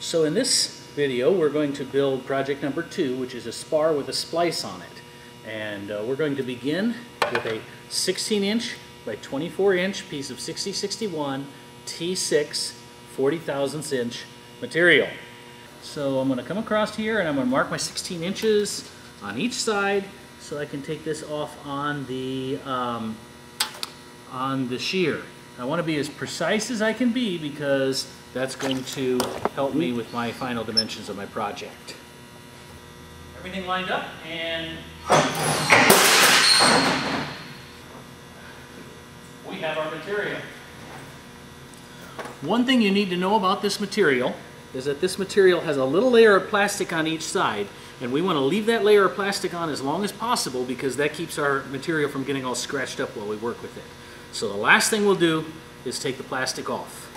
So in this video we're going to build project number 2, which is a spar with a splice on it. And we're going to begin with a 16-inch by 24-inch piece of 6061 T6 40 inch material. So I'm going to come across here and I'm going to mark my 16 inches on each side so I can take this off on the shear. I want to be as precise as I can be because that's going to help me with my final dimensions of my project. Everything lined up, and we have our material. One thing you need to know about this material is that this material has a little layer of plastic on each side, and we want to leave that layer of plastic on as long as possible because that keeps our material from getting all scratched up while we work with it. So the last thing we'll do is take the plastic off.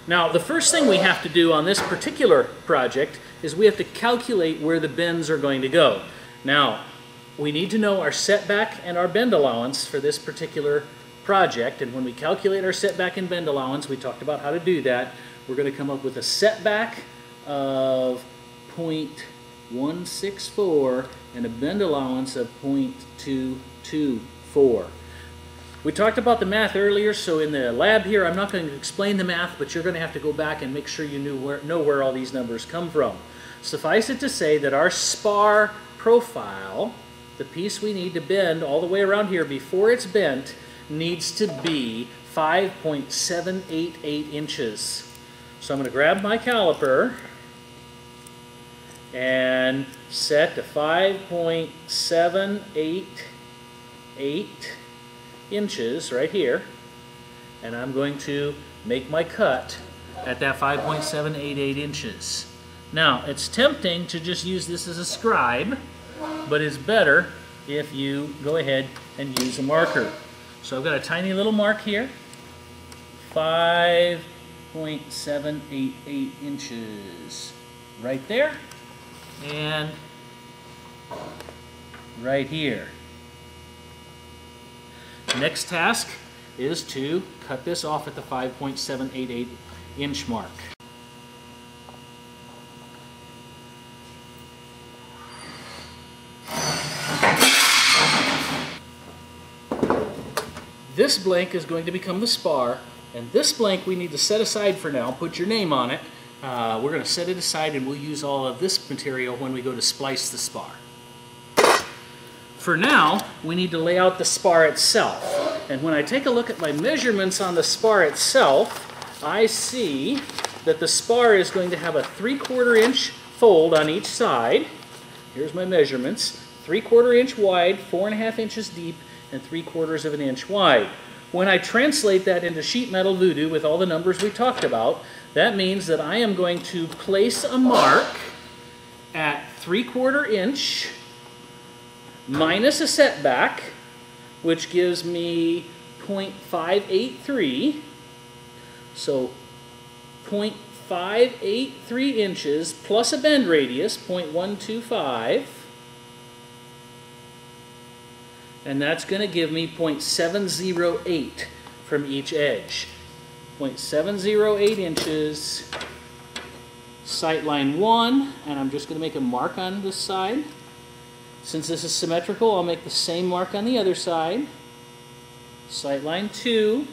Now, the first thing we have to do on this particular project is we have to calculate where the bends are going to go. Now, we need to know our setback and our bend allowance for this particular project, and when we calculate our setback and bend allowance, we talked about how to do that. We're going to come up with a setback of 0.164 and a bend allowance of 0.224. We talked about the math earlier, so in the lab here I'm not going to explain the math, but you're going to have to go back and make sure you know where all these numbers come from. Suffice it to say that our spar profile, the piece we need to bend all the way around here before it's bent, needs to be 5.788 inches. So I'm going to grab my caliper and set to 5.788 inches right here, and I'm going to make my cut at that 5.788 inches. Now, it's tempting to just use this as a scribe, but it's better if you go ahead and use a marker. So I've got a tiny little mark here, 5.788 inches right there, and right here. Next task is to cut this off at the 5.788 inch mark. This blank is going to become the spar, and this blank we need to set aside for now. Put your name on it. We're going to set it aside, and we'll use all of this material when we go to splice the spar. For now, we need to lay out the spar itself. And when I take a look at my measurements on the spar itself, I see that the spar is going to have a 3/4 inch fold on each side. Here's my measurements. 3/4 inch wide, 4.5 inches deep, and 3/4 of an inch wide. When I translate that into sheet metal voodoo with all the numbers we talked about, that means that I am going to place a mark at 3/4 inch minus a setback, which gives me 0.583. So 0.583 inches plus a bend radius, 0.125. And that's going to give me 0.708 from each edge. 0.708 inches, sight line 1, and I'm just going to make a mark on this side. Since this is symmetrical, I'll make the same mark on the other side. Sight line 2,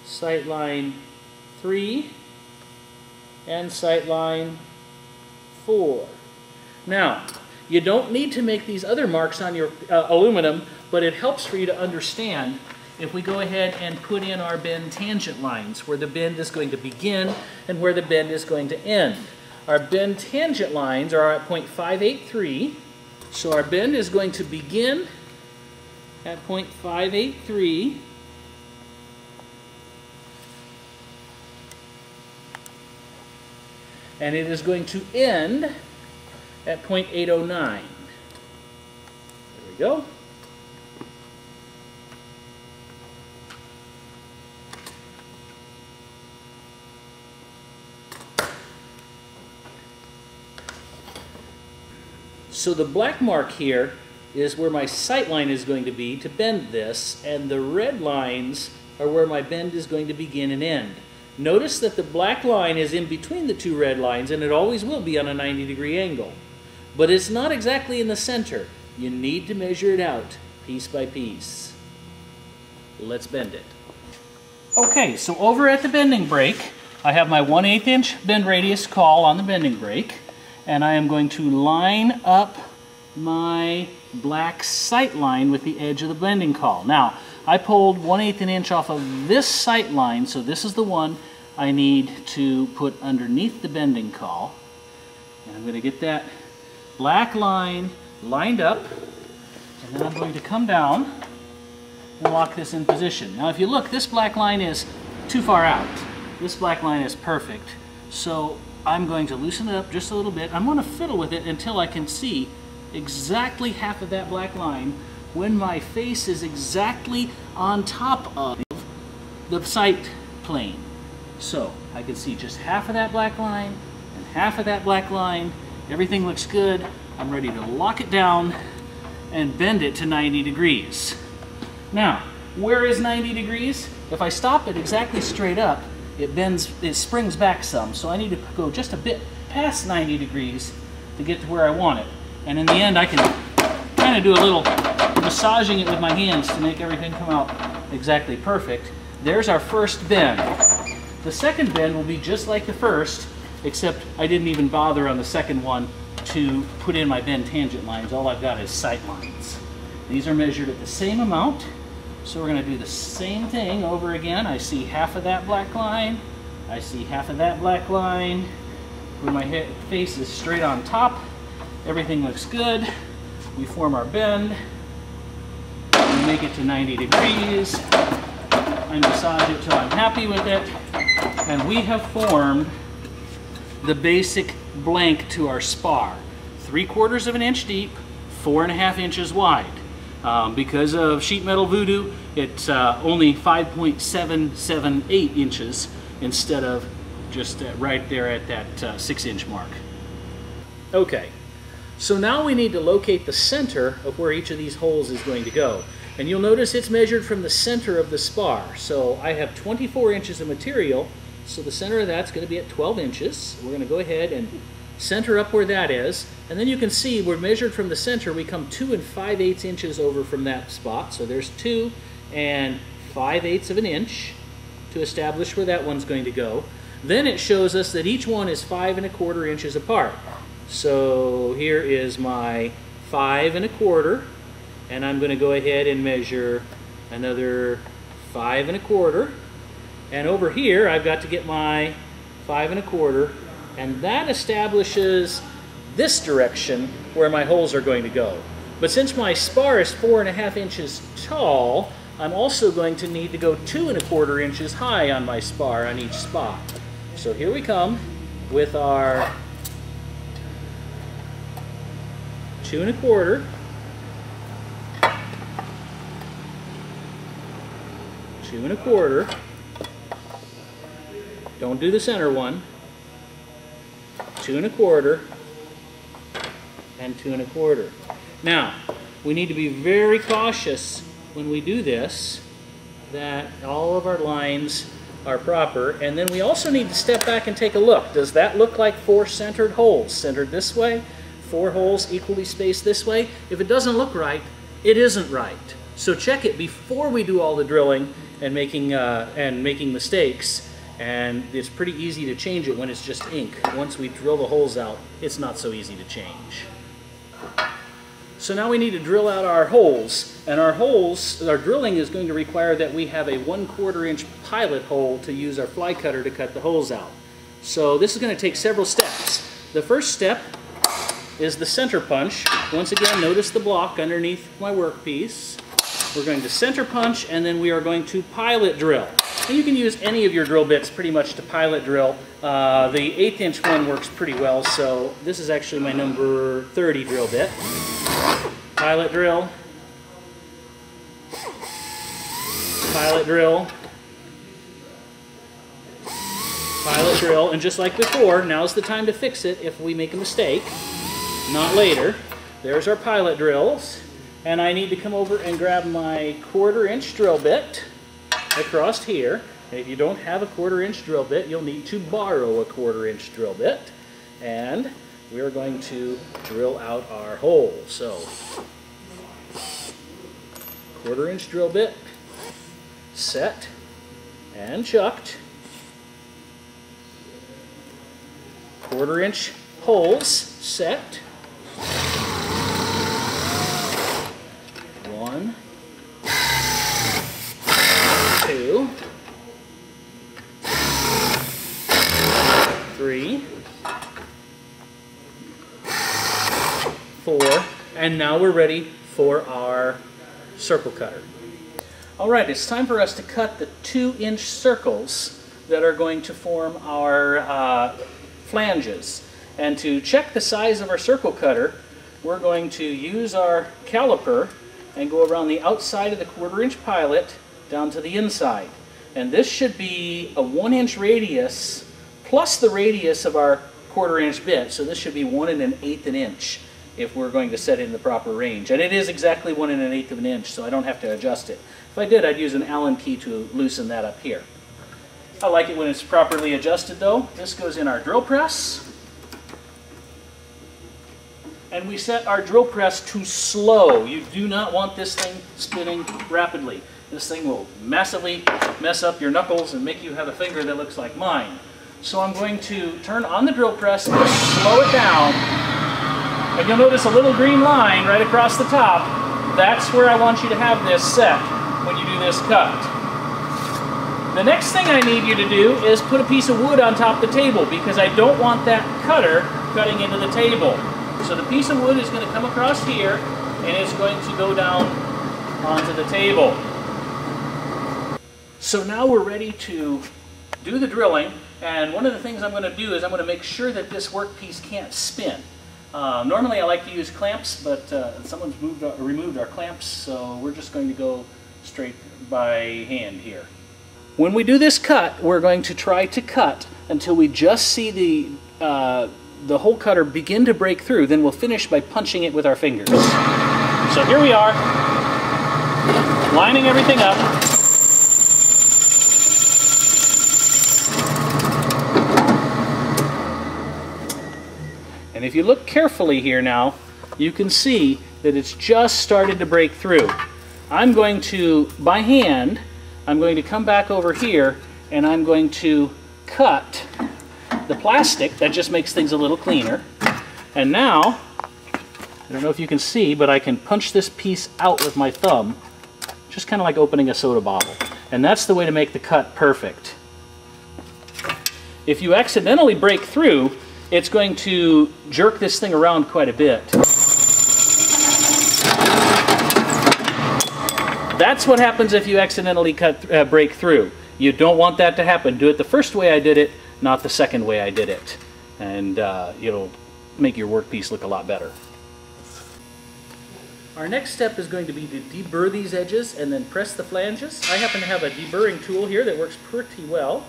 sight line 3, and sight line 4. Now, you don't need to make these other marks on your aluminum, but it helps for you to understand if we go ahead and put in our bend tangent lines, where the bend is going to begin and where the bend is going to end. Our bend tangent lines are at 0.583, so our bend is going to begin at 0.583, and it is going to end at 0.809. There we go. So the black mark here is where my sight line is going to be to bend this, and the red lines are where my bend is going to begin and end. Notice that the black line is in between the two red lines, and it always will be on a 90-degree angle. But it's not exactly in the center. You need to measure it out piece by piece. Let's bend it. Okay, so over at the bending brake, I have my 1/8 inch bend radius caul on the bending brake, and I am going to line up my black sight line with the edge of the bending caul. Now, I pulled 1/8 an inch off of this sight line, so this is the one I need to put underneath the bending caul. And I'm going to get that black line lined up, and then I'm going to come down and lock this in position. Now if you look, this black line is too far out. This black line is perfect. So I'm going to loosen it up just a little bit. I'm going to fiddle with it until I can see exactly half of that black line when my face is exactly on top of the sight plane. So I can see just half of that black line and half of that black line. Everything looks good. I'm ready to lock it down and bend it to 90 degrees. Now, where is 90 degrees? If I stop it exactly straight up, it springs back some. So I need to go just a bit past 90 degrees to get to where I want it. And in the end, I can kind of do a little massaging it with my hands to make everything come out exactly perfect. There's our first bend. The second bend will be just like the first, except I didn't even bother on the second one to put in my bend tangent lines. All I've got is sight lines. These are measured at the same amount, so we're going to do the same thing over again. I see half of that black line. I see half of that black line. When my face is straight on top, everything looks good. We form our bend. We make it to 90 degrees. I massage it till I'm happy with it. And we have formed the basic blank to our spar. 3/4 of an inch deep, 4.5 inches wide. Because of sheet metal voodoo, it's only 5.778 inches instead of just right there at that 6-inch mark. Okay, so now we need to locate the center of where each of these holes is going to go. And you'll notice it's measured from the center of the spar. So I have 24 inches of material, so the center of that's going to be at 12 inches. We're going to go ahead and center up where that is. And then you can see we're measured from the center. We come 2 5/8 inches over from that spot. So there's 2 5/8 of an inch to establish where that one's going to go. Then it shows us that each one is 5 1/4 inches apart. So here is my 5 1/4, and I'm going to go ahead and measure another 5 1/4. And over here, I've got to get my 5 1/4, and that establishes this direction where my holes are going to go. But since my spar is 4.5 inches tall, I'm also going to need to go 2 1/4 inches high on my spar on each spot. So here we come with our 2 1/4, 2 1/4. Don't do the center one. 2 1/4 and 2 1/4. Now, we need to be very cautious when we do this that all of our lines are proper, and then we also need to step back and take a look. Does that look like 4 centered holes? Centered this way, 4 holes equally spaced this way? If it doesn't look right, it isn't right. So check it before we do all the drilling and making mistakes. And it's pretty easy to change it when it's just ink. Once we drill the holes out, it's not so easy to change. So now we need to drill out our holes. And our drilling is going to require that we have a 1/4 inch pilot hole to use our fly cutter to cut the holes out. So this is going to take several steps. The first step is the center punch. Once again, notice the block underneath my workpiece. We're going to center punch, and then we are going to pilot drill. And you can use any of your drill bits pretty much to pilot drill. The 1/8 inch one works pretty well, so this is actually my number 30 drill bit. Pilot drill. Pilot drill. Pilot drill. And just like before, now's the time to fix it if we make a mistake, not later. There's our pilot drills. And I need to come over and grab my 1/4 inch drill bit across here, If you don't have a 1/4-inch drill bit, you'll need to borrow a 1/4-inch drill bit. And we're going to drill out our hole. So, 1/4-inch drill bit, set and chucked. 1/4-inch holes set. 1, 2, 3, 4, and now we're ready for our circle cutter. Alright, it's time for us to cut the 2-inch circles that are going to form our flanges. And to check the size of our circle cutter, we're going to use our caliper and go around the outside of the 1/4-inch pilot down to the inside. And this should be a 1-inch radius plus the radius of our 1/4-inch bit. So this should be 1 1/8 an inch if we're going to set it in the proper range. And it is exactly 1 1/8 of an inch, so I don't have to adjust it. If I did, I'd use an Allen key to loosen that up here. I like it when it's properly adjusted though. This goes in our drill press. And we set our drill press to slow. You do not want this thing spinning rapidly. This thing will massively mess up your knuckles and make you have a finger that looks like mine. So I'm going to turn on the drill press and slow it down. And you'll notice a little green line right across the top. That's where I want you to have this set when you do this cut. The next thing I need you to do is put a piece of wood on top of the table because I don't want that cutter cutting into the table. So the piece of wood is going to come across here and it's going to go down onto the table. So now we're ready to do the drilling, and one of the things I'm going to do is I'm going to make sure that this workpiece can't spin. Normally I like to use clamps, but someone's removed our clamps, so we're just going to go straight by hand here. When we do this cut, we're going to try to cut until we just see the hole cutter begin to break through. Then we'll finish by punching it with our fingers. So here we are, lining everything up. And if you look carefully here now, you can see that it's just started to break through. I'm going to, by hand, I'm going to come back over here and I'm going to cut the plastic. That just makes things a little cleaner. And now, I don't know if you can see, but I can punch this piece out with my thumb, just kind of like opening a soda bottle. And that's the way to make the cut perfect. If you accidentally break through, it's going to jerk this thing around quite a bit. That's what happens if you accidentally break through. You don't want that to happen. Do it the first way I did it, not the second way I did it. And it'll make your workpiece look a lot better. Our next step is going to be to deburr these edges and then press the flanges. I happen to have a deburring tool here that works pretty well.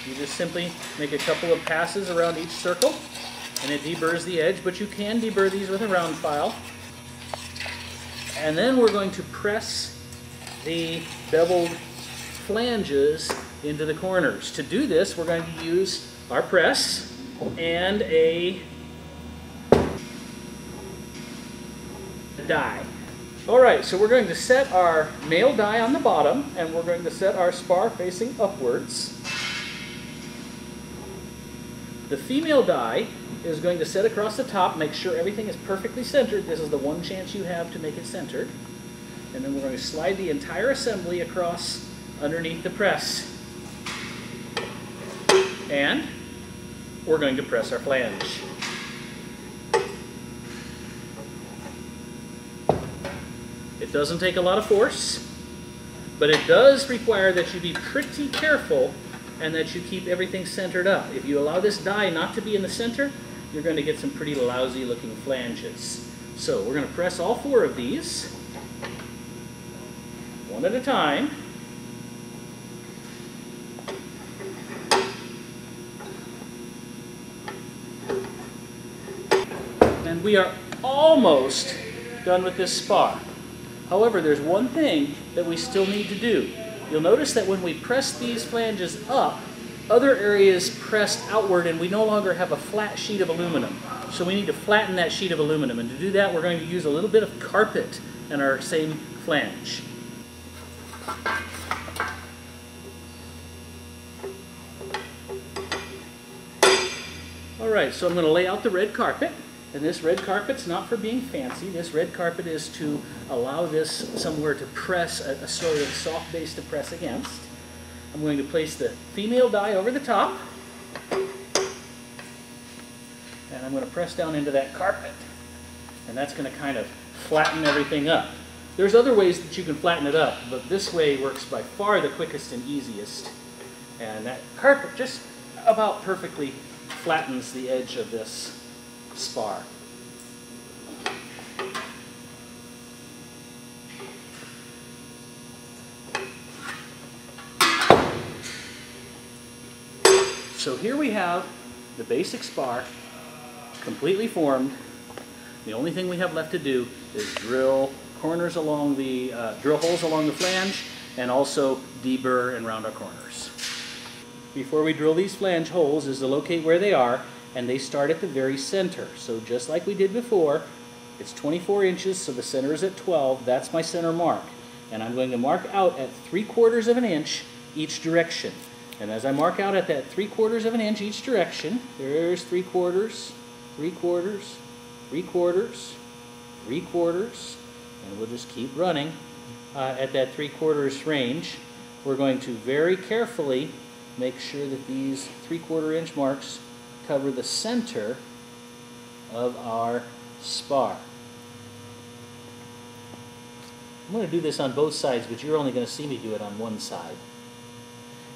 You just simply make a couple of passes around each circle and it deburrs the edge, but you can deburr these with a round file. And then we're going to press the beveled flanges into the corners. To do this, we're going to use our press and a die. Alright, so we're going to set our male die on the bottom and we're going to set our spar facing upwards. The female die is going to set across the top, make sure everything is perfectly centered. This is the one chance you have to make it centered. And then we're going to slide the entire assembly across underneath the press. And we're going to press our flange. It doesn't take a lot of force, but it does require that you be pretty careful and that you keep everything centered up. If you allow this die not to be in the center, you're going to get some pretty lousy looking flanges. So we're going to press all 4 of these, one at a time. And we are almost done with this spar. However, there's one thing that we still need to do. You'll notice that when we press these flanges up, other areas pressed outward and we no longer have a flat sheet of aluminum. So we need to flatten that sheet of aluminum, and to do that we're going to use a little bit of carpet in our same flange. Alright, so I'm going to lay out the red carpet, and this red carpet's not for being fancy. This red carpet is to allow this somewhere to press, a sort of soft base to press against. I'm going to place the female die over the top, and I'm going to press down into that carpet, and that's going to kind of flatten everything up. There's other ways that you can flatten it up, but this way works by far the quickest and easiest. And that carpet just about perfectly flattens the edge of this spar. So here we have the basic spar completely formed. The only thing we have left to do is drill corners along the drill holes along the flange, and also deburr and round our corners. Before we drill these flange holes is to locate where they are, and they start at the very center. So just like we did before, it's 24 inches, so the center is at 12. That's my center mark, and I'm going to mark out at 3/4 of an inch each direction. And as I mark out at that 3/4 of an inch each direction, there's 3/4, 3/4, 3/4, 3/4, and we'll just keep running at that 3/4 range. We're going to very carefully make sure that these 3/4 inch marks cover the center of our spar. I'm going to do this on both sides, but you're only going to see me do it on one side.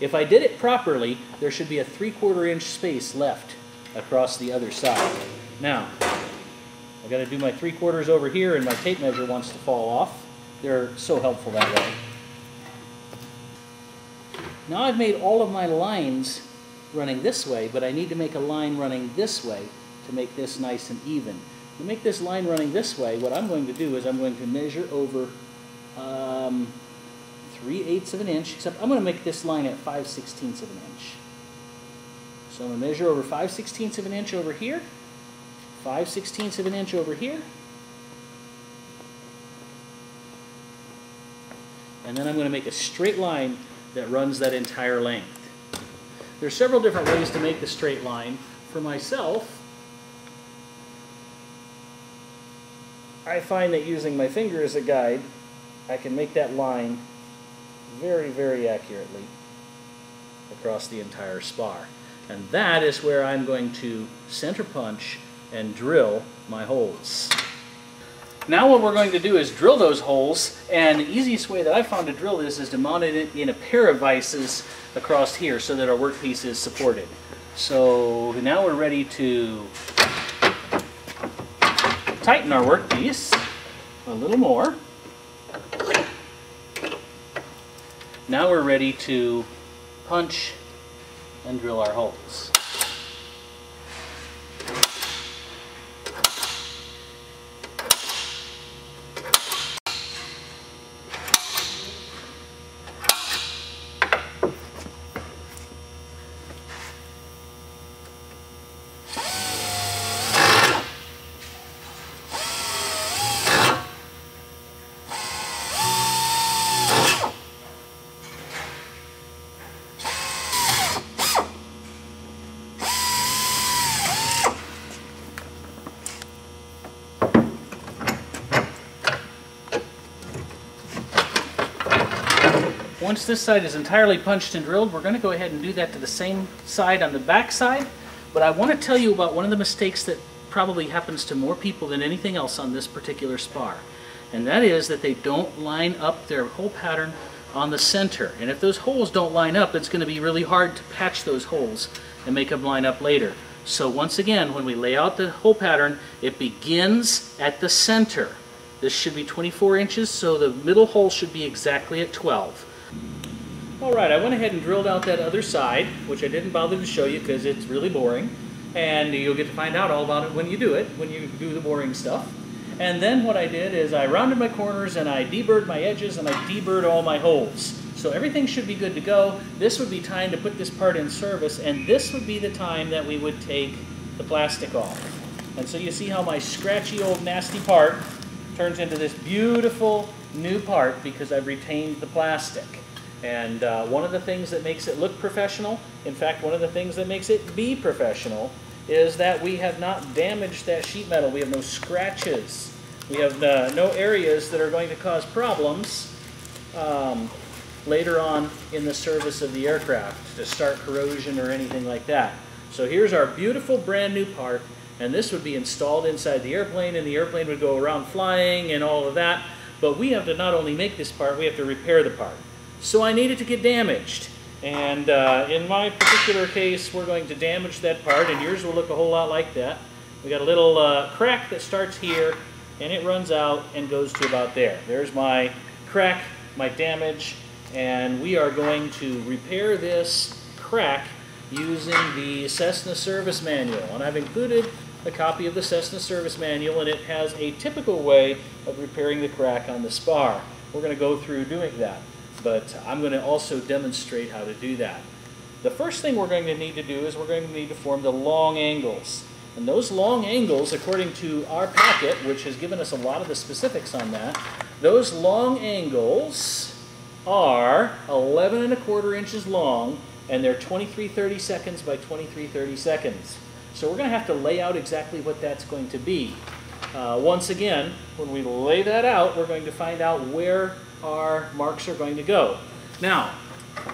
If I did it properly, there should be a 3/4 inch space left across the other side. Now, I've got to do my 3/4 over here, and my tape measure wants to fall off. They're so helpful that way. Now I've made all of my lines running this way, but I need to make a line running this way to make this nice and even. To make this line running this way, what I'm going to do is I'm going to measure over 3/8 of an inch, except I'm going to make this line at 5/16 of an inch. So I'm going to measure over 5/16 of an inch over here, 5/16 of an inch over here, and then I'm going to make a straight line that runs that entire length. There's several different ways to make the straight line. For myself, I find that using my finger as a guide, I can make that line very, very accurately across the entire spar. And that is where I'm going to center punch and drill my holes. Now what we're going to do is drill those holes, and the easiest way that I've found to drill this is to mount it in a pair of vices across here so that our workpiece is supported. So now we're ready to tighten our workpiece a little more. Now we're ready to punch and drill our holes. Once this side is entirely punched and drilled, we're going to go ahead and do that to the same side on the back side. But I want to tell you about one of the mistakes that probably happens to more people than anything else on this particular spar. And that is that they don't line up their hole pattern on the center. And if those holes don't line up, it's going to be really hard to patch those holes and make them line up later. So once again, when we lay out the hole pattern, it begins at the center. This should be 24 inches, so the middle hole should be exactly at 12. Alright, I went ahead and drilled out that other side, which I didn't bother to show you because it's really boring. And you'll get to find out all about it when you do it, when you do the boring stuff. And then what I did is I rounded my corners and I deburred my edges and I deburred all my holes. So everything should be good to go. This would be time to put this part in service, and this would be the time that we would take the plastic off. And so you see how my scratchy old nasty part turns into this beautiful new part because I've retained the plastic. And one of the things that makes it look professional, in fact one of the things that makes it be professional, is that we have not damaged that sheet metal. We have no scratches. We have no areas that are going to cause problems later on in the service of the aircraft to start corrosion or anything like that. So here's our beautiful brand new part, and this would be installed inside the airplane, and the airplane would go around flying and all of that. But we have to not only make this part, we have to repair the part. So I need it to get damaged. And in my particular case, we're going to damage that part, and yours will look a whole lot like that. We got a little crack that starts here, and it runs out and goes to about there. There's my crack, my damage, and we are going to repair this crack using the Cessna service manual. And I've included a copy of the Cessna service manual, and it has a typical way of repairing the crack on the spar. We're going to go through doing that, but I'm going to also demonstrate how to do that. The first thing we're going to need to do is we're going to need to form the long angles. And those long angles, according to our packet, which has given us a lot of the specifics on that, those long angles are 11¼ inches long, and they're 23/30 seconds by 23/30 seconds. So we're going to have to lay out exactly what that's going to be. Once again, when we lay that out, we're going to find out where our marks are going to go. Now,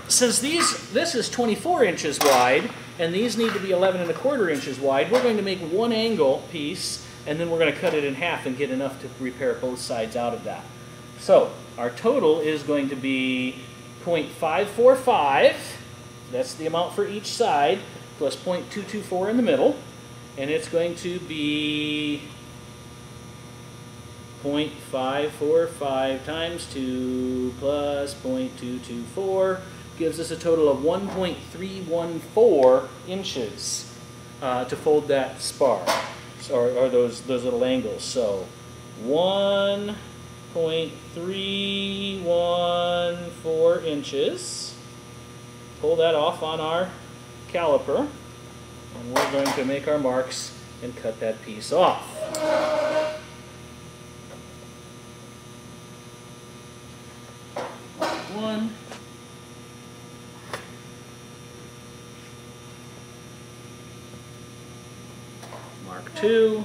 since this is 24 inches wide, and these need to be 11¼ inches wide, we're going to make one angle piece, and then we're going to cut it in half and get enough to repair both sides out of that. So our total is going to be 0.545, that's the amount for each side, plus 0.224 in the middle, and it's going to be 0.545 times 2 plus 0.224 gives us a total of 1.314 inches to fold that spar, or those little angles. So 1.314 inches. Pull that off on our caliper, and we're going to make our marks and cut that piece off. One. Mark 2.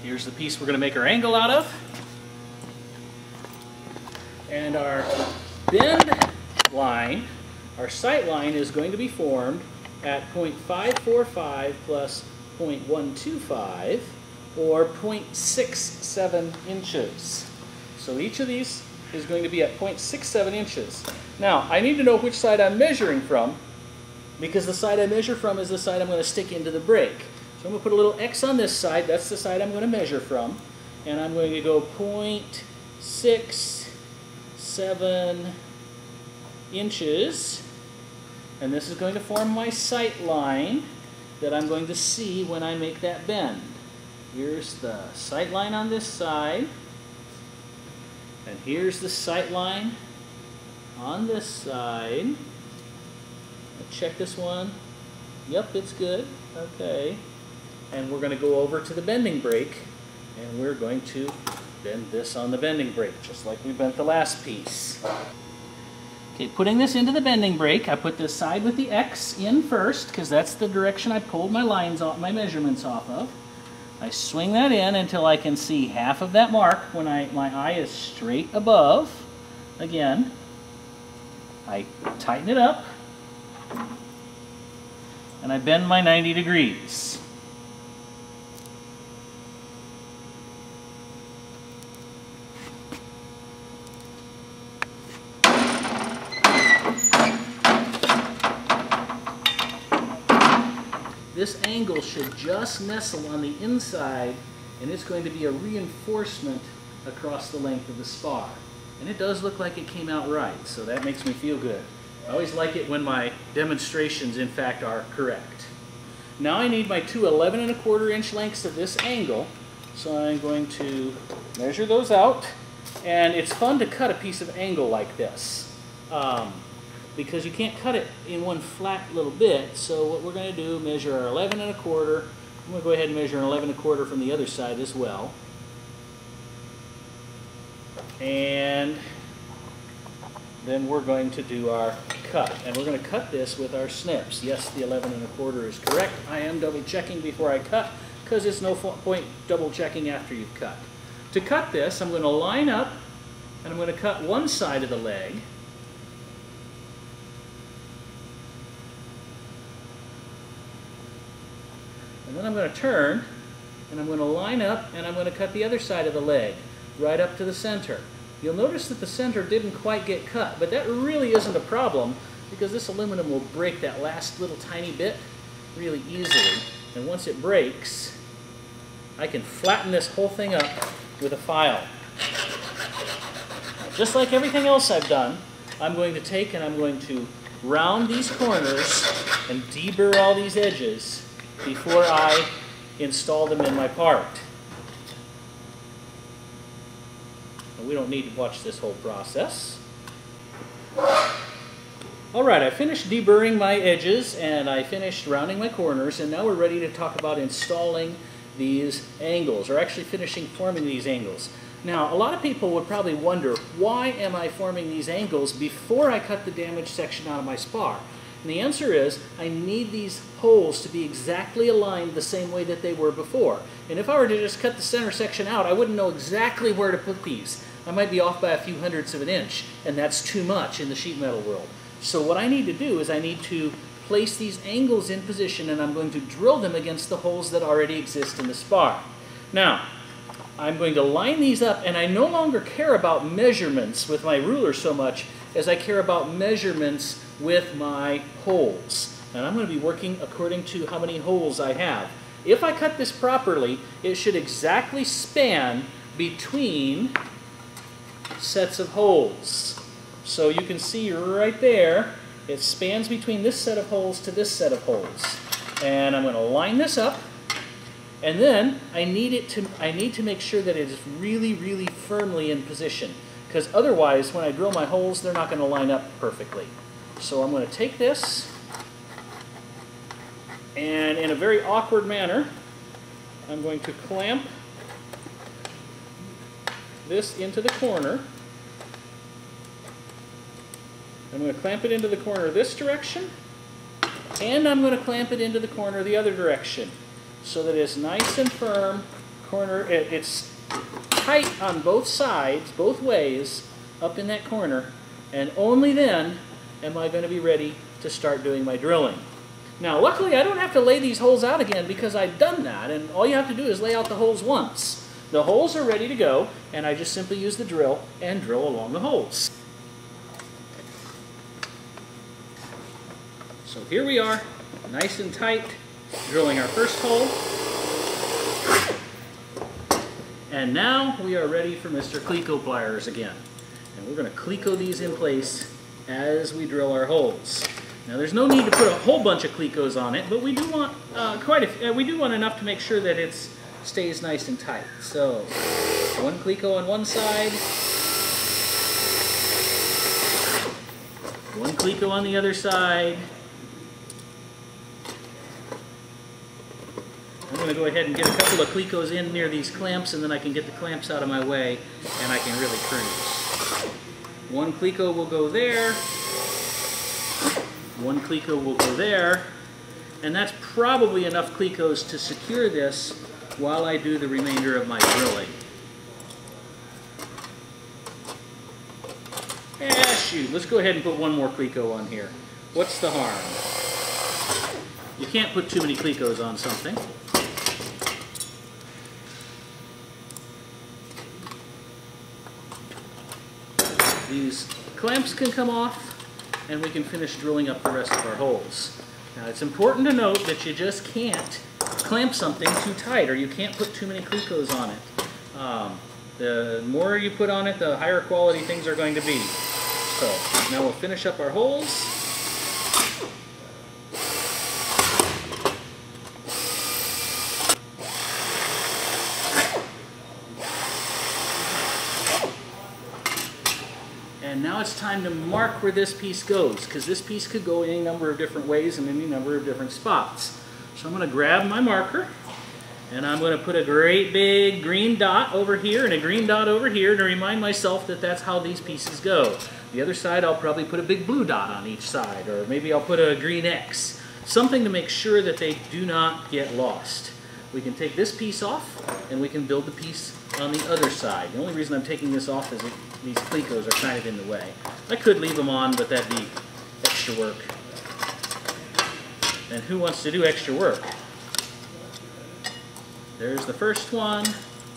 Here's the piece we're going to make our angle out of. And our bend line, our sight line, is going to be formed at 0.545 plus 0.125, or 0.67 inches. So each of these is going to be at 0.67 inches. Now, I need to know which side I'm measuring from, because the side I measure from is the side I'm going to stick into the brake. So I'm going to put a little X on this side. That's the side I'm going to measure from. And I'm going to go 0.67 inches. And this is going to form my sight line that I'm going to see when I make that bend. Here's the sight line on this side. And here's the sight line on this side. Let's check this one. Yep, it's good. Okay. And we're going to go over to the bending brake, and we're going to bend this on the bending brake, just like we bent the last piece. Okay, putting this into the bending brake, I put this side with the X in first, because that's the direction I pulled my lines off, my measurements off of. I swing that in until I can see half of that mark when my eye is straight above. Again, I tighten it up, and I bend my 90 degrees. This angle should just nestle on the inside, and it's going to be a reinforcement across the length of the spar. And it does look like it came out right, so that makes me feel good. I always like it when my demonstrations, in fact, are correct. Now I need my two 11¼ inch lengths of this angle, so I'm going to measure those out. And it's fun to cut a piece of angle like this, because you can't cut it in one flat little bit. So what we're going to do, measure our 11⁄4. I'm going to go ahead and measure an 11⁄4 from the other side as well. And then we're going to do our cut. And we're going to cut this with our snips. Yes, the 11⁄4 is correct. I am double checking before I cut, because there's no point double checking after you've cut. To cut this, I'm going to line up, and I'm going to cut one side of the leg. And then I'm going to turn, and I'm going to line up, and I'm going to cut the other side of the leg, right up to the center. You'll notice that the center didn't quite get cut, but that really isn't a problem, because this aluminum will break that last little tiny bit really easily. And once it breaks, I can flatten this whole thing up with a file. Just like everything else I've done, I'm going to take and I'm going to round these corners and deburr all these edges before I install them in my part. And we don't need to watch this whole process. Alright, I finished deburring my edges and I finished rounding my corners, and now we're ready to talk about installing these angles, or actually finishing forming these angles. Now, a lot of people would probably wonder, why am I forming these angles before I cut the damaged section out of my spar? And the answer is, I need these holes to be exactly aligned the same way that they were before. And if I were to just cut the center section out, I wouldn't know exactly where to put these. I might be off by a few hundredths of an inch, and that's too much in the sheet metal world. So what I need to do is I need to place these angles in position, and I'm going to drill them against the holes that already exist in the spar. Now, I'm going to line these up, and I no longer care about measurements with my ruler so much as I care about measurements with my holes. And I'm going to be working according to how many holes I have. If I cut this properly, it should exactly span between sets of holes. So you can see right there, it spans between this set of holes to this set of holes. And I'm going to line this up, and then I need to make sure that it is really, really firmly in position, because otherwise when I drill my holes, they're not going to line up perfectly. So I'm going to take this, and in a very awkward manner, I'm going to clamp this into the corner. I'm going to clamp it into the corner this direction, and I'm going to clamp it into the corner the other direction, so that it's nice and firm. It's tight on both sides, both ways, up in that corner, and only then am I going to be ready to start doing my drilling. Now, luckily, I don't have to lay these holes out again, because I've done that, and all you have to do is lay out the holes once. The holes are ready to go, and I just simply use the drill and drill along the holes. So here we are, nice and tight, drilling our first hole. And now we are ready for Mr. Cleco pliers again. And we're going to Cleco these in place as we drill our holes. Now there's no need to put a whole bunch of Clecos on it, but we do want we do want enough to make sure that it stays nice and tight. So one Cleco on one side, one Cleco on the other side. I'm going to go ahead and get a couple of Clecos in near these clamps, and then I can get the clamps out of my way, and I can really cruise. One Cleco will go there, one Cleco will go there, and that's probably enough Clecos to secure this while I do the remainder of my drilling. Shoot, let's go ahead and put one more Cleco on here. What's the harm? You can't put too many Clecos on something. These clamps can come off, and we can finish drilling up the rest of our holes. Now, it's important to note that you just can't clamp something too tight, or you can't put too many Clecos on it. The more you put on it, the higher quality things are going to be. So, now we'll finish up our holes. And now it's time to mark where this piece goes, because this piece could go any number of different ways in any number of different spots. So I'm going to grab my marker, and I'm going to put a great big green dot over here and a green dot over here to remind myself that that's how these pieces go. The other side, I'll probably put a big blue dot on each side, or maybe I'll put a green X. Something to make sure that they do not get lost. We can take this piece off, and we can build the piece on the other side. The only reason I'm taking this off is that these clecos are kind of in the way. I could leave them on, but that'd be extra work. And who wants to do extra work? There's the first one.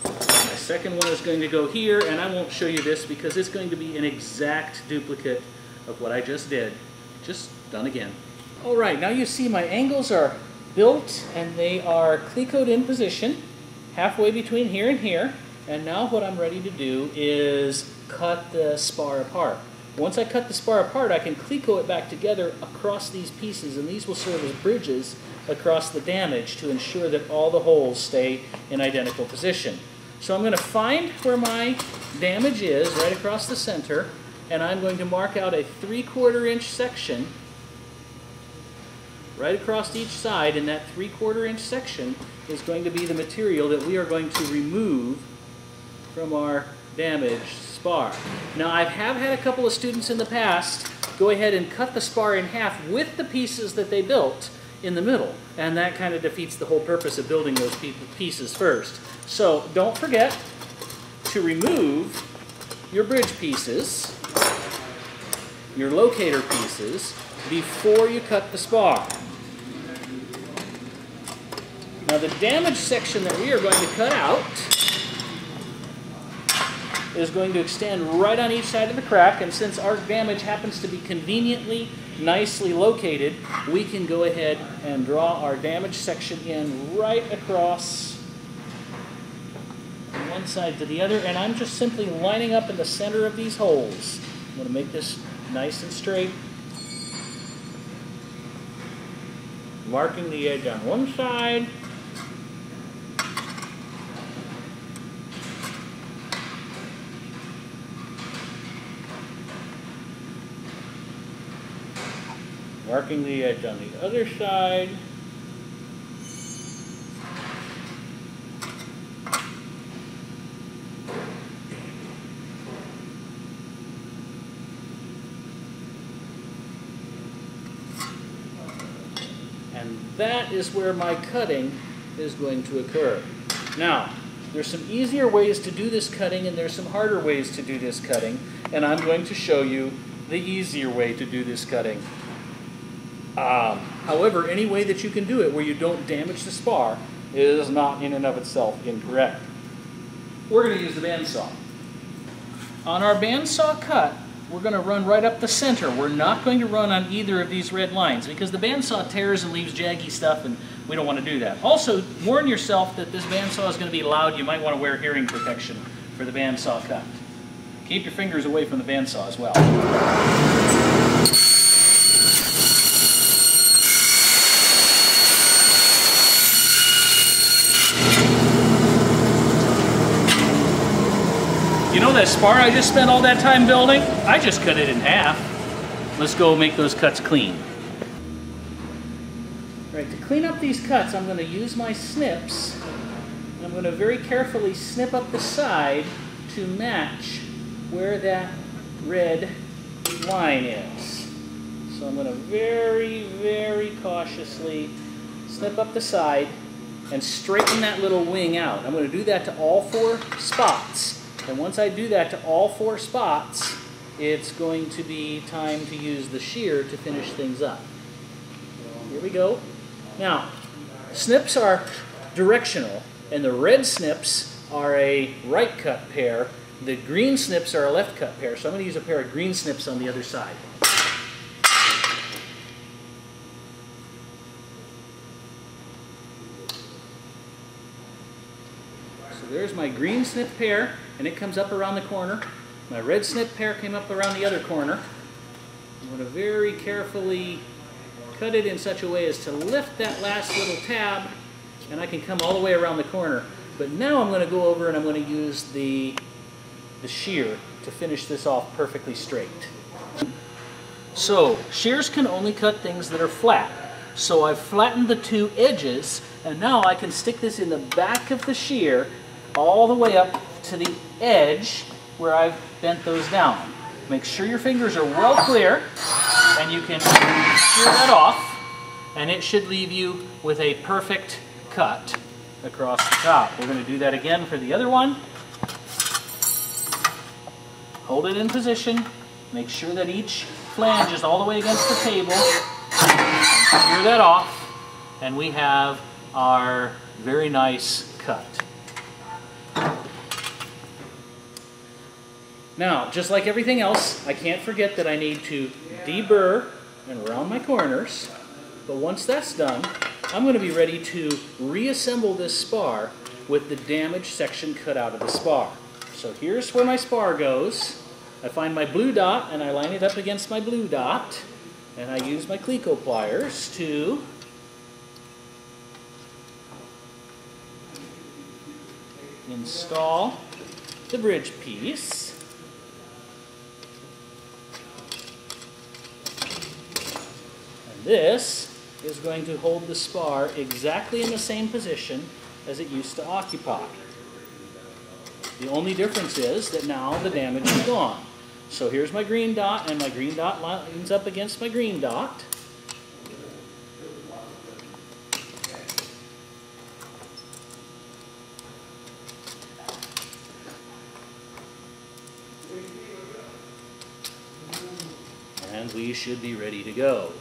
My second one is going to go here, and I won't show you this because it's going to be an exact duplicate of what I just did, just done again. All right, now you see my angles are built and they are clecoed in position, halfway between here and here. And now what I'm ready to do is cut the spar apart. Once I cut the spar apart, I can cleco it back together across these pieces, and these will serve as bridges across the damage to ensure that all the holes stay in identical position. So I'm going to find where my damage is right across the center, and I'm going to mark out a 3/4 inch section right across each side, and that 3/4 inch section is going to be the material that we are going to remove from our damaged spar. Now I have had a couple of students in the past go ahead and cut the spar in half with the pieces that they built in the middle, and that kind of defeats the whole purpose of building those pieces first. So don't forget to remove your bridge pieces, your locator pieces, before you cut the spar. Now the damaged section that we are going to cut out is going to extend right on each side of the crack, and since our damage happens to be conveniently, nicely located, we can go ahead and draw our damaged section in right across from one side to the other, and I'm just simply lining up in the center of these holes. I'm going to make this nice and straight, marking the edge on one side, marking the edge on the other side, and that is where my cutting is going to occur. Now, there's some easier ways to do this cutting and there's some harder ways to do this cutting, and I'm going to show you the easier way to do this cutting. However, any way that you can do it where you don't damage the spar is not in and of itself incorrect. We're going to use the bandsaw. On our bandsaw cut, we're going to run right up the center. We're not going to run on either of these red lines because the bandsaw tears and leaves jaggy stuff, and we don't want to do that. Also, warn yourself that this bandsaw is going to be loud. You might want to wear hearing protection for the bandsaw cut. Keep your fingers away from the bandsaw as well. You know that spar I just spent all that time building? I just cut it in half. Let's go make those cuts clean. All right, to clean up these cuts, I'm going to use my snips. And I'm going to very carefully snip up the side to match where that red line is. So I'm going to very, very cautiously snip up the side and straighten that little wing out. I'm going to do that to all 4 spots. And once I do that to all 4 spots, it's going to be time to use the shear to finish things up. Here we go. Now, snips are directional, and the red snips are a right cut pair. The green snips are a left cut pair, so I'm going to use a pair of green snips on the other side. So there's my green snip pair, and it comes up around the corner. My red snip pair came up around the other corner. I'm going to very carefully cut it in such a way as to lift that last little tab, and I can come all the way around the corner. But now I'm going to go over and I'm going to use the the shear to finish this off perfectly straight. So shears can only cut things that are flat. So I've flattened the two edges, and now I can stick this in the back of the shear all the way up to the edge where I've bent those down. Make sure your fingers are well clear, and you can shear that off, and it should leave you with a perfect cut across the top. We're going to do that again for the other one. Hold it in position. Make sure that each flange is all the way against the table. Shear that off, and we have our very nice cut. Now, just like everything else, I can't forget that I need to deburr and round my corners. But once that's done, I'm going to be ready to reassemble this spar with the damaged section cut out of the spar. So here's where my spar goes. I find my blue dot and I line it up against my blue dot. And I use my Cleco pliers to install the bridge piece. And this is going to hold the spar exactly in the same position as it used to occupy. The only difference is that now the damage is gone. So here's my green dot, and my green dot lines up against my green dot. And we should be ready to go.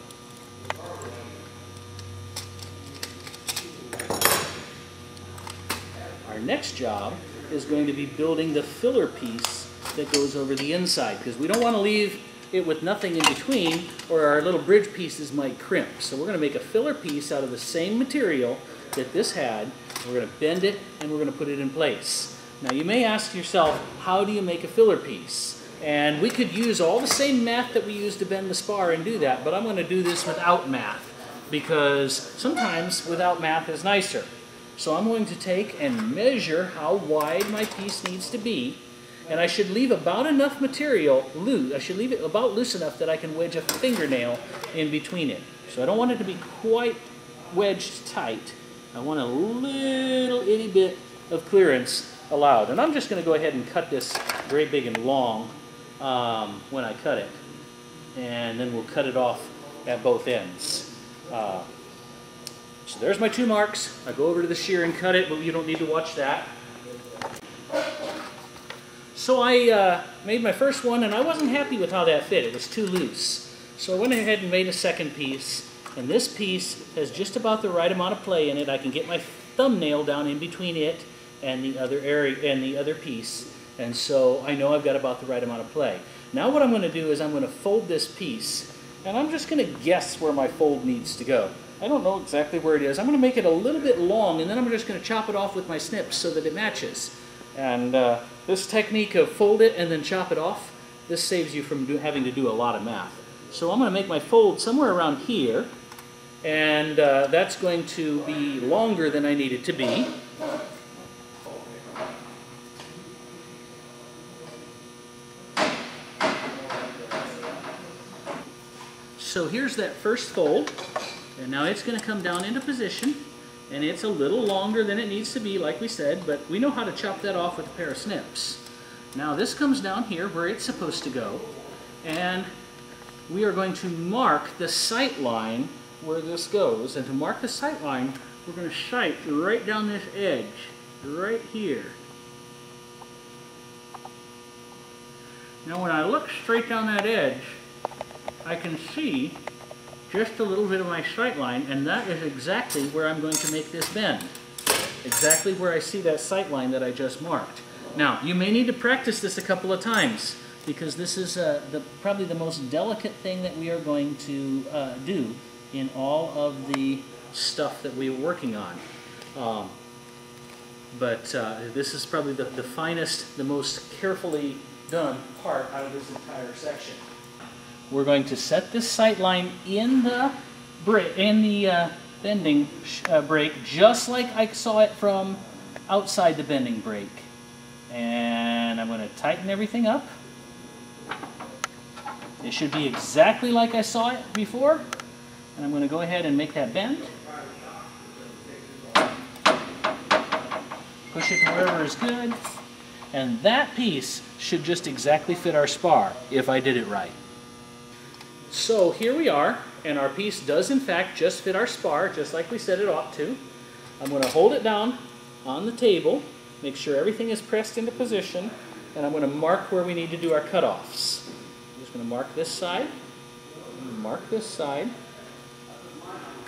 Our next job is going to be building the filler piece that goes over the inside, because we don't want to leave it with nothing in between, or our little bridge pieces might crimp. So we're going to make a filler piece out of the same material that this had. We're going to bend it and we're going to put it in place. Now you may ask yourself, how do you make a filler piece? And we could use all the same math that we use to bend the spar and do that, but I'm going to do this without math, because sometimes without math is nicer. So I'm going to take and measure how wide my piece needs to be, and I should leave about enough material loose. I should leave it about loose enough that I can wedge a fingernail in between it. So I don't want it to be quite wedged tight. I want a little itty bit of clearance allowed. And I'm just going to go ahead and cut this very big and long when I cut it. And then we'll cut it off at both ends. So there's my 2 marks. I go over to the shear and cut it, but you don't need to watch that. So I made my first one, and I wasn't happy with how that fit. It was too loose. So I went ahead and made a second piece, and this piece has just about the right amount of play in it. I can get my thumbnail down in between it and the other area and the other piece, and so I know I've got about the right amount of play. Now what I'm going to do is I'm going to fold this piece, and I'm just going to guess where my fold needs to go. I don't know exactly where it is. I'm going to make it a little bit long, and then I'm just going to chop it off with my snips so that it matches. And this technique of fold it and then chop it off, this saves you from having to do a lot of math. So I'm going to make my fold somewhere around here, and that's going to be longer than I need it to be. So here's that first fold, and now it's going to come down into position. And it's a little longer than it needs to be, like we said, but we know how to chop that off with a pair of snips. Now this comes down here where it's supposed to go, and we are going to mark the sight line where this goes. And to mark the sight line, we're going to sight right down this edge, right here. Now when I look straight down that edge, I can see just a little bit of my sight line, and that is exactly where I'm going to make this bend. Exactly where I see that sight line that I just marked. Now, you may need to practice this a couple of times, because this is probably the most delicate thing that we are going to do in all of the stuff that we're working on. This is probably the finest, the most carefully done part out of this entire section. We're going to set this sight line in the bending brake, just like I saw it from outside the bending brake. And I'm going to tighten everything up. It should be exactly like I saw it before. And I'm going to go ahead and make that bend. Push it to wherever is good. And that piece should just exactly fit our spar, if I did it right. So here we are, and our piece does in fact just fit our spar, just like we said it ought to. I'm going to hold it down on the table, make sure everything is pressed into position, and I'm going to mark where we need to do our cutoffs. I'm just going to mark this side, mark this side,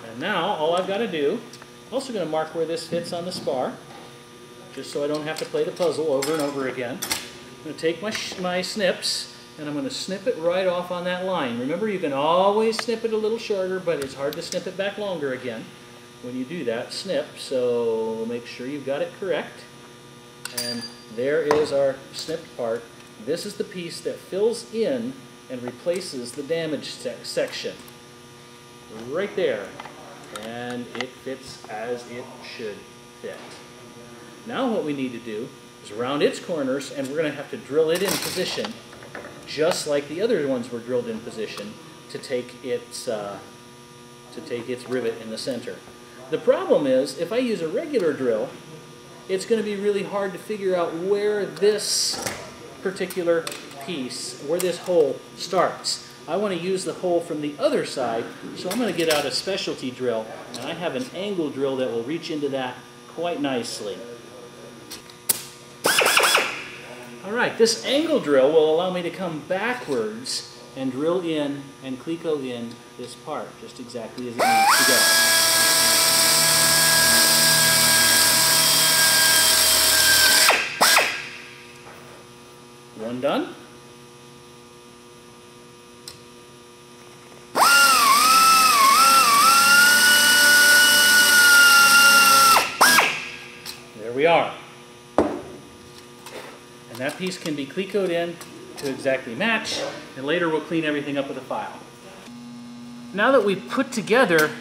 and now all I've got to do, I'm also going to mark where this fits on the spar, just so I don't have to play the puzzle over and over again. I'm going to take my snips, and I'm going to snip it right off on that line. Remember, you can always snip it a little shorter, but it's hard to snip it back longer again. When you do that, snip, so make sure you've got it correct. And there is our snipped part. This is the piece that fills in and replaces the damaged section. Right there. And it fits as it should fit. Now what we need to do is round its corners, and we're going to have to drill it in position, just like the other ones were drilled in position, to take its rivet in the center. The problem is, if I use a regular drill, it's going to be really hard to figure out where this particular piece, where this hole starts. I want to use the hole from the other side, so I'm going to get out a specialty drill, and I have an angle drill that will reach into that quite nicely. Alright, this angle drill will allow me to come backwards and drill in and cleco in this part, just exactly as it needs to go. One done. There we are. And that piece can be clecoed in to exactly match, and later we'll clean everything up with a file. Now that we've put together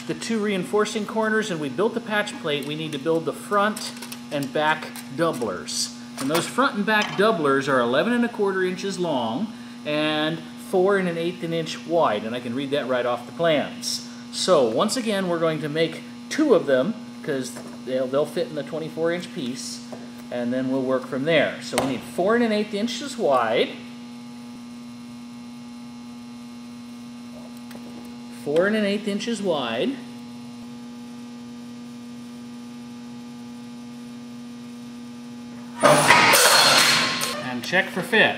the two reinforcing corners and we built the patch plate, we need to build the front and back doublers. And those front and back doublers are 11 1/4 inches long and 4 1/8 inch wide, and I can read that right off the plans. So once again, we're going to make two of them because they'll fit in the 24-inch piece, and then we'll work from there. So we need 4 1/8 inches wide, 4 1/8 inches wide, and check for fit.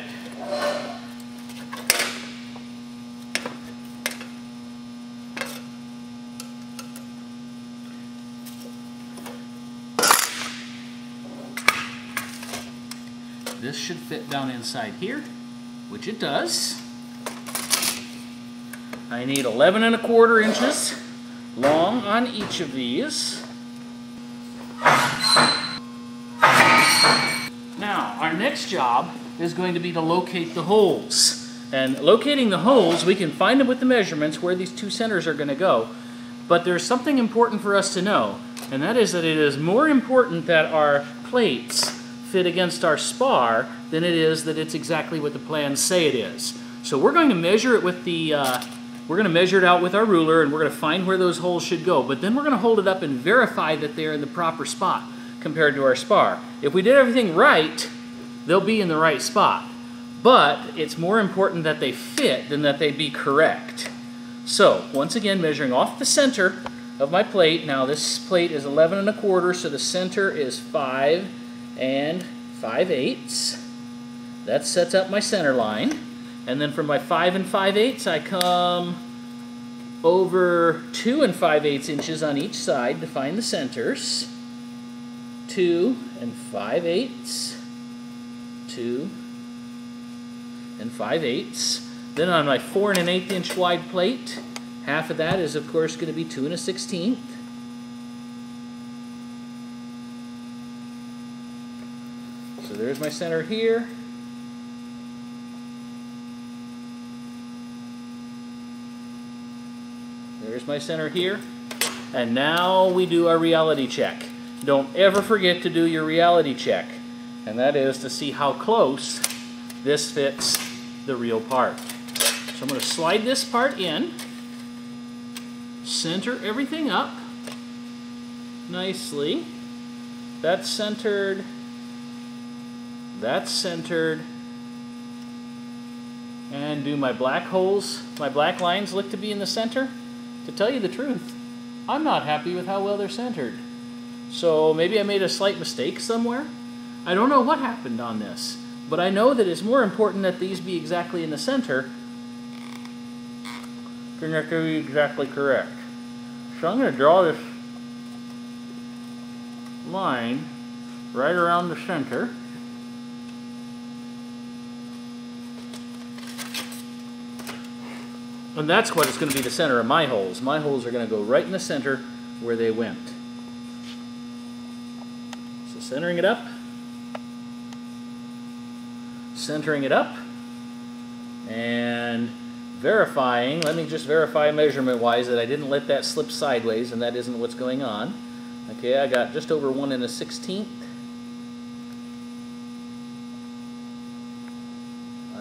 This should fit down inside here, which it does. I need 11 1/4 inches long on each of these. Now, our next job is going to be to locate the holes. And locating the holes, we can find them with the measurements where these two centers are going to go. But there's something important for us to know, and that is that it is more important that our plates fit against our spar than it is that it's exactly what the plans say it is. So we're going to measure it with the, we're going to measure it out with our ruler, and we're going to find where those holes should go. But then we're going to hold it up and verify that they're in the proper spot compared to our spar. If we did everything right, they'll be in the right spot. But it's more important that they fit than that they be correct. So once again, measuring off the center of my plate. Now this plate is 11 1/4, so the center is 5 5/8. That sets up my center line. And then from my 5 5/8, I come over 2 5/8 inches on each side to find the centers. 2 5/8, 2 5/8. Then on my 4 1/8 inch wide plate, half of that is of course going to be 2 1/16. So there's my center here. There's my center here. And now we do our reality check. Don't ever forget to do your reality check. and that is to see how close this fits the real part. So I'm going to slide this part in, center everything up nicely. That's centered, and do my black holes, my black lines look to be in the center? To tell you the truth, I'm not happy with how well they're centered. So maybe I made a slight mistake somewhere. I don't know what happened on this, but I know that it's more important that these be exactly in the center than that they be exactly correct. So I'm going to draw this line right around the center. And that's what is going to be the center of my holes. My holes are going to go right in the center where they went. So centering it up, and verifying. Let me just verify measurement-wise that I didn't let that slip sideways, and that isn't what's going on. Okay, I got just over 1 1/16.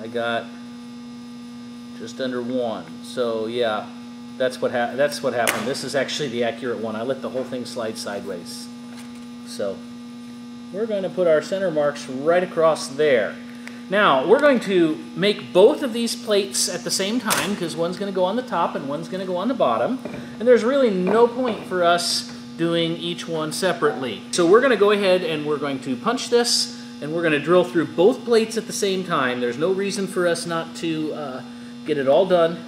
I got just under 1. So yeah, that's what happened. This is actually the accurate one. I let the whole thing slide sideways. So we're going to put our center marks right across there. Now we're going to make both of these plates at the same time, because one's going to go on the top and one's going to go on the bottom. And there's really no point for us doing each one separately. So we're going to go ahead and we're going to punch this, and we're going to drill through both plates at the same time. There's no reason for us not to get it all done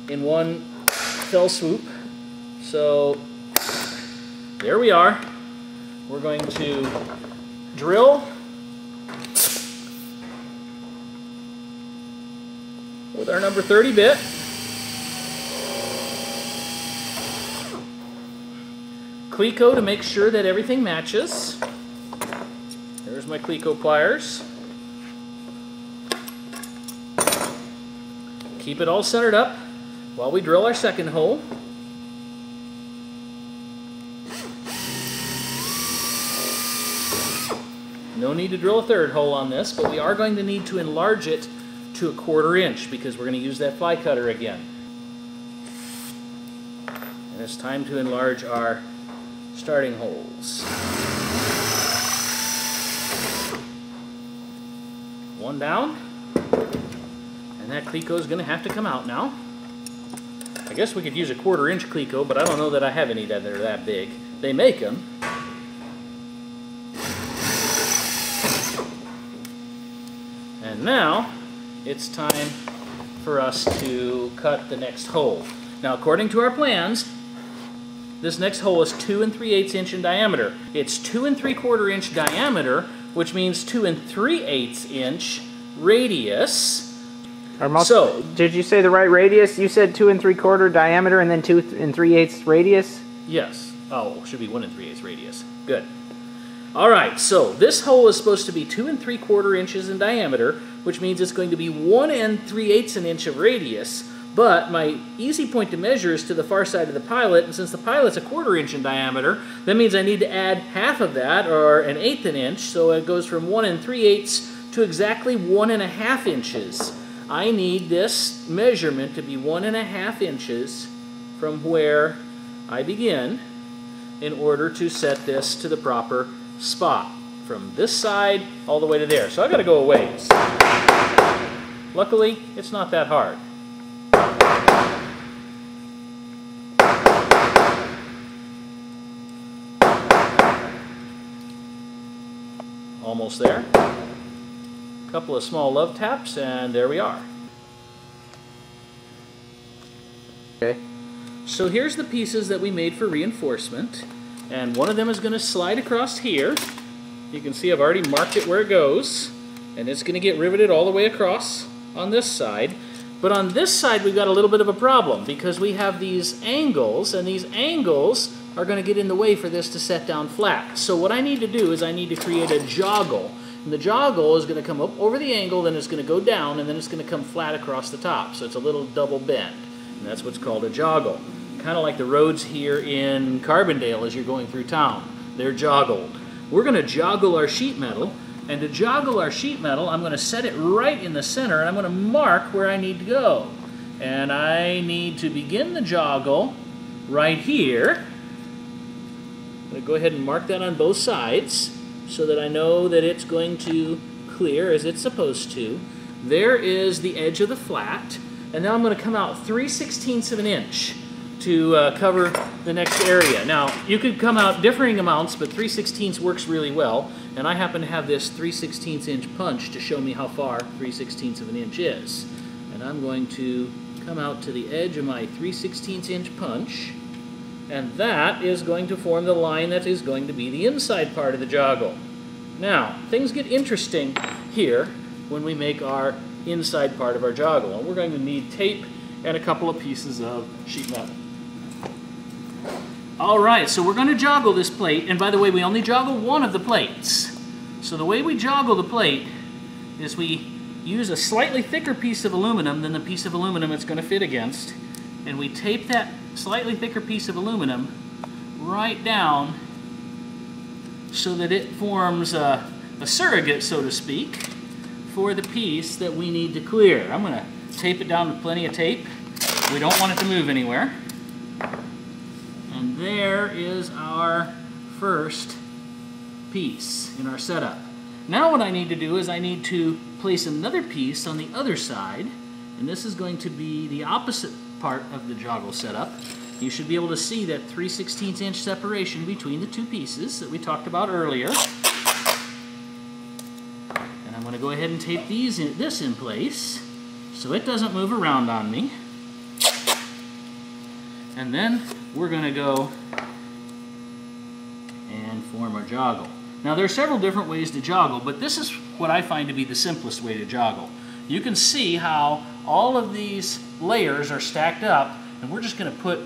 in one fell swoop. So there we are. We're going to drill with our number 30 bit. Cleco to make sure that everything matches. There's my Cleco pliers. Keep it all centered up while we drill our second hole. No need to drill a third hole on this, but we are going to need to enlarge it to 1/4 inch because we're going to use that fly cutter again. And it's time to enlarge our starting holes. One down. And that Cleco is going to have to come out now. I guess we could use a 1/4 inch Cleco, but I don't know that I have any that are that big. They make them. And now it's time for us to cut the next hole. Now, according to our plans, this next hole is 2 3/8 inch in diameter. It's 2 3/4 inch diameter, which means 2 3/8 inch radius. So, did you say the right radius? You said 2 3/4 diameter and then 2 3/8 radius? Yes. Oh, should be 1 3/8 radius. Good. All right, so this hole is supposed to be 2 3/4 inches in diameter, which means it's going to be 1 3/8 an inch of radius. But my easy point to measure is to the far side of the pilot, and since the pilot's a 1/4 inch in diameter, that means I need to add half of that, or 1/8 an inch, so it goes from 1 3/8 to exactly 1 1/2 inches. I need this measurement to be 1 1/2 inches from where I begin in order to set this to the proper spot, from this side all the way to there. So I've got to go a ways. Luckily, it's not that hard. Almost there. A couple of small love taps, and there we are. Okay. So here's the pieces that we made for reinforcement, and one of them is going to slide across here. You can see I've already marked it where it goes, and it's going to get riveted all the way across on this side. But on this side we've got a little bit of a problem because we have these angles, and these angles are going to get in the way for this to set down flat. So what I need to do is I need to create a joggle. And the joggle is going to come up over the angle, then it's going to go down, and then it's going to come flat across the top. So it's a little double bend, and that's what's called a joggle. Kind of like the roads here in Carbondale as you're going through town. They're joggled. We're going to joggle our sheet metal And to joggle our sheet metal, I'm going to set it right in the center, and I'm going to mark where I need to go. And I need to begin the joggle right here. I'm going to go ahead and mark that on both sides so that I know that it's going to clear as it's supposed to. There is the edge of the flat, and now I'm going to come out 3/16 of an inch to cover the next area. Now, you could come out differing amounts, but 3/16 works really well, and I happen to have this 3/16 inch punch to show me how far 3/16 of an inch is. And I'm going to come out to the edge of my 3/16 inch punch, and that is going to form the line that is going to be the inside part of the joggle. Now, things get interesting here when we make our inside part of our joggle. And we're going to need tape and a couple of pieces of sheet metal. All right, so we're going to joggle this plate, and by the way, we only joggle one of the plates. So the way we joggle the plate is we use a slightly thicker piece of aluminum than the piece of aluminum it's going to fit against, and we tape that slightly thicker piece of aluminum right down so that it forms a surrogate, so to speak, for the piece that we need to clear. I'm going to tape it down with plenty of tape. We don't want it to move anywhere. And there is our first piece in our setup. Now what I need to do is I need to place another piece on the other side, and this is going to be the opposite part of the joggle setup. You should be able to see that 3/16 inch separation between the two pieces that we talked about earlier. And I'm going to go ahead and tape this in place so it doesn't move around on me. And then we're going to go and form our joggle. Now there are several different ways to joggle, but this is what I find to be the simplest way to joggle. You can see how all of these layers are stacked up, and we're just going to put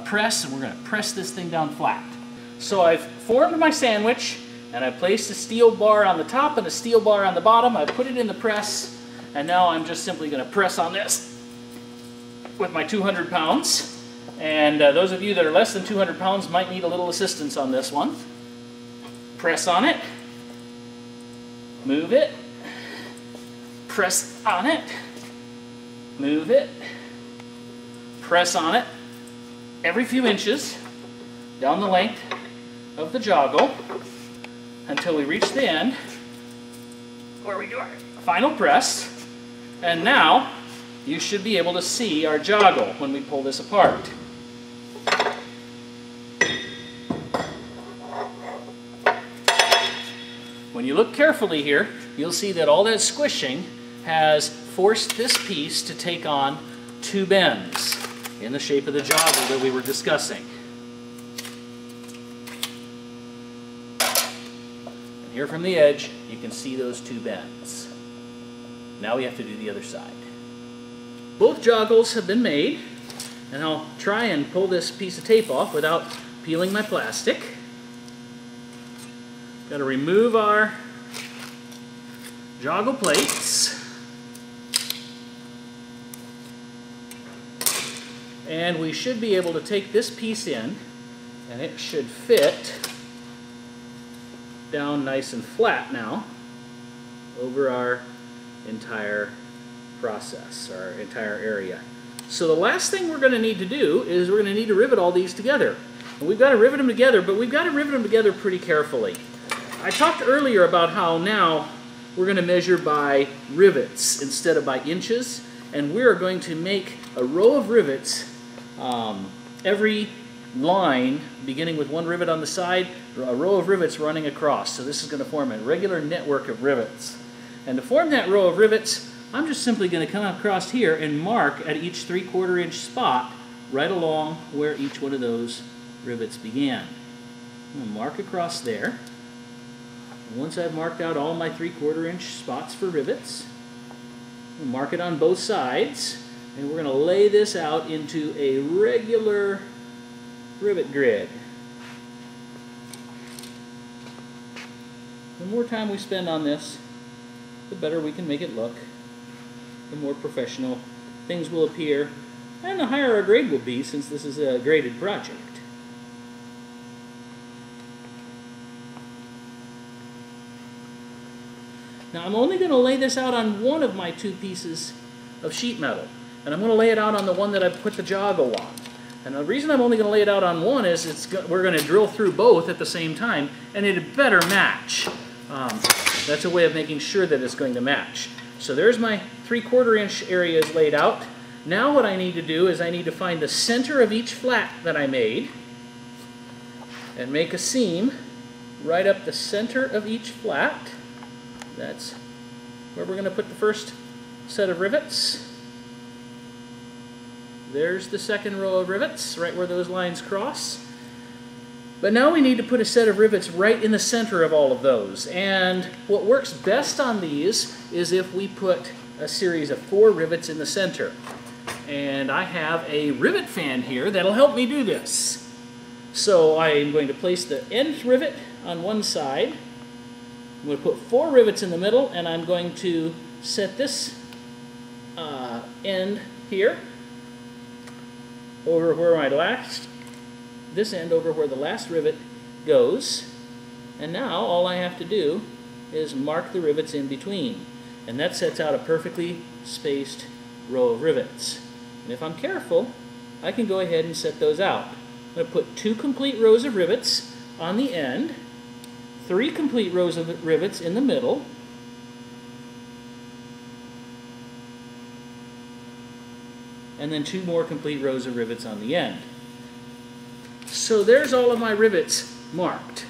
press, and we're going to press this thing down flat. So I've formed my sandwich, and I placed a steel bar on the top and a steel bar on the bottom. I put it in the press, and now I'm just simply going to press on this with my 200 pounds. And those of you that are less than 200 pounds might need a little assistance on this one. Press on it, move it, press on it, move it, press on it every few inches down the length of the joggle until we reach the end where we do our final press. And now you should be able to see our joggle when we pull this apart. When you look carefully here, you'll see that all that squishing has forced this piece to take on two bends in the shape of the joggle that we were discussing. And here from the edge, you can see those two bends. Now we have to do the other side. Both joggles have been made, and I'll try and pull this piece of tape off without peeling my plastic. Got to remove our joggle plates. And we should be able to take this piece in, and it should fit down nice and flat now over our entire process, our entire area. So the last thing we're going to need to do is we're going to need to rivet all these together. And we've got to rivet them together, but we've got to rivet them together pretty carefully. I talked earlier about how now we're going to measure by rivets instead of by inches, and we're going to make a row of rivets every line, beginning with one rivet on the side, a row of rivets running across. So this is going to form a regular network of rivets. And to form that row of rivets, I'm just simply going to come across here and mark at each 3/4 inch spot right along where each one of those rivets began. I'm going to mark across there. And once I've marked out all my 3/4 inch spots for rivets, we'll mark it on both sides, and we're going to lay this out into a regular rivet grid. The more time we spend on this, the better we can make it look, the more professional things will appear, and the higher our grade will be since this is a graded project. Now I'm only going to lay this out on one of my 2 pieces of sheet metal. And I'm going to lay it out on the one that I put the joggle on. And the reason I'm only going to lay it out on one is we're going to drill through both at the same time, and it better match. That's a way of making sure that it's going to match. So there's my 3/4 inch areas laid out. Now what I need to do is I need to find the center of each flat that I made and make a seam right up the center of each flat. That's where we're going to put the first set of rivets. There's the second row of rivets, right where those lines cross. But now we need to put a set of rivets right in the center of all of those. And what works best on these is if we put a series of 4 rivets in the center. And I have a rivet fan here that'll help me do this. So I'm going to place the nth rivet on one side. I'm going to put 4 rivets in the middle, and I'm going to set this end here over where this end over where the last rivet goes. And now all I have to do is mark the rivets in between. And that sets out a perfectly spaced row of rivets. And if I'm careful, I can go ahead and set those out. I'm going to put 2 complete rows of rivets on the end, 3 complete rows of rivets in the middle, and then 2 more complete rows of rivets on the end. So there's all of my rivets marked.